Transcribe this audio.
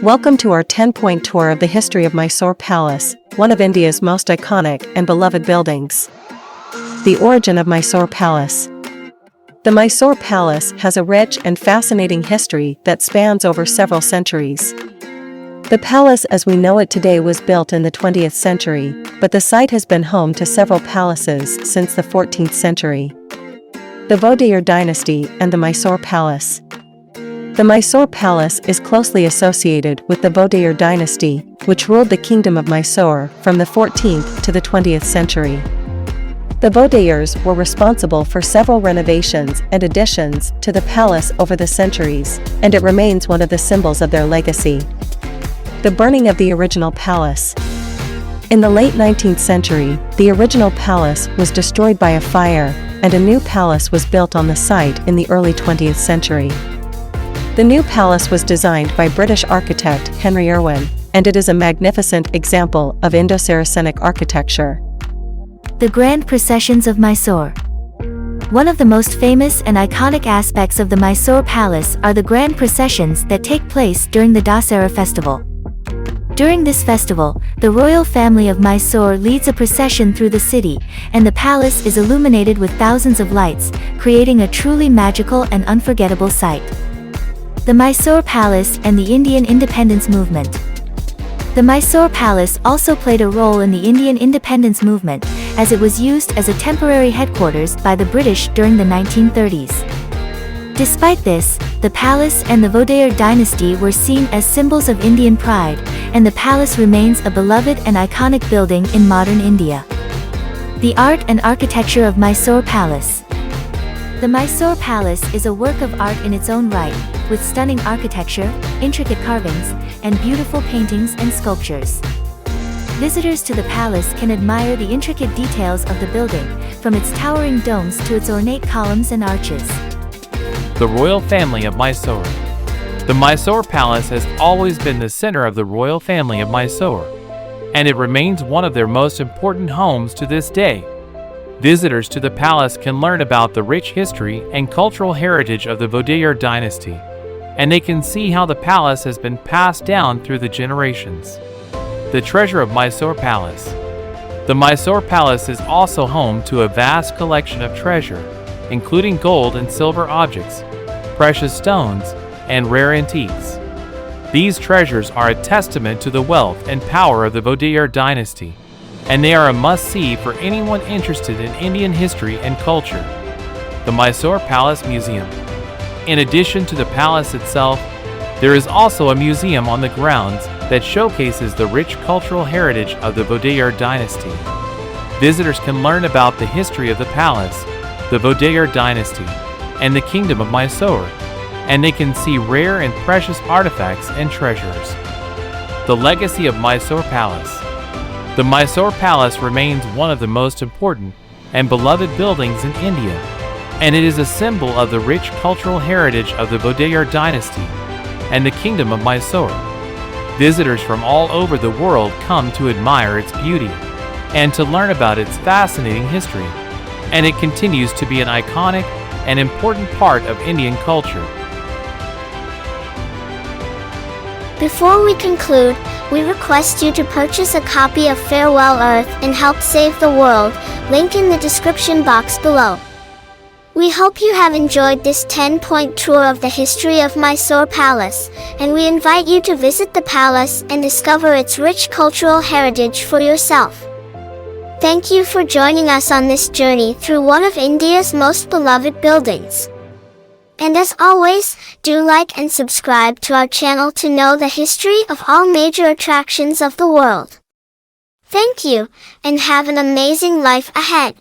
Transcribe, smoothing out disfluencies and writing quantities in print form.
Welcome to our 10-point tour of the history of Mysore Palace, one of India's most iconic and beloved buildings. The origin of Mysore Palace. The Mysore Palace has a rich and fascinating history that spans over several centuries. The palace as we know it today was built in the 20th century, but the site has been home to several palaces since the 14th century. The Vodayar dynasty and the Mysore Palace. The Mysore Palace is closely associated with the Vodayar dynasty, which ruled the kingdom of Mysore from the 14th to the 20th century. The Vodayars were responsible for several renovations and additions to the palace over the centuries, and it remains one of the symbols of their legacy. The burning of the original palace. In the late 19th century, the original palace was destroyed by a fire, and a new palace was built on the site in the early 20th century. The new palace was designed by British architect Henry Irwin, and it is a magnificent example of Indo-Saracenic architecture. The Grand Processions of Mysore. One of the most famous and iconic aspects of the Mysore Palace are the grand processions that take place during the Dasara festival. During this festival, the royal family of Mysore leads a procession through the city, and the palace is illuminated with thousands of lights, creating a truly magical and unforgettable sight. The Mysore Palace and the Indian Independence Movement. The Mysore Palace also played a role in the Indian independence movement, as it was used as a temporary headquarters by the British during the 1930s. Despite this, the palace and the Vodayar dynasty were seen as symbols of Indian pride, and the palace remains a beloved and iconic building in modern India. The art and architecture of Mysore Palace. The Mysore Palace is a work of art in its own right, with stunning architecture, intricate carvings, and beautiful paintings and sculptures. Visitors to the palace can admire the intricate details of the building, from its towering domes to its ornate columns and arches. The royal family of Mysore. The Mysore Palace has always been the center of the royal family of Mysore, and it remains one of their most important homes to this day. Visitors to the palace can learn about the rich history and cultural heritage of the Vodayar dynasty, and they can see how the palace has been passed down through the generations. The treasure of Mysore Palace. The Mysore Palace is also home to a vast collection of treasure, including gold and silver objects, precious stones, and rare antiques. These treasures are a testament to the wealth and power of the Vodayar dynasty, and they are a must-see for anyone interested in Indian history and culture. The Mysore Palace Museum. In addition to the palace itself, there is also a museum on the grounds that showcases the rich cultural heritage of the Vodayar dynasty. Visitors can learn about the history of the palace, the Vodayar dynasty, and the kingdom of Mysore, and they can see rare and precious artifacts and treasures. The legacy of Mysore Palace. The Mysore Palace remains one of the most important and beloved buildings in India, and it is a symbol of the rich cultural heritage of the Vodayar dynasty and the kingdom of Mysore. Visitors from all over the world come to admire its beauty and to learn about its fascinating history, and it continues to be an iconic and important part of Indian culture. Before we conclude, we request you to purchase a copy of Farewell Earth and Help Save the World, link in the description box below. We hope you have enjoyed this 10-point tour of the history of Mysore Palace, and we invite you to visit the palace and discover its rich cultural heritage for yourself. Thank you for joining us on this journey through one of India's most beloved buildings. And as always, do like and subscribe to our channel to know the history of all major attractions of the world. Thank you, and have an amazing life ahead.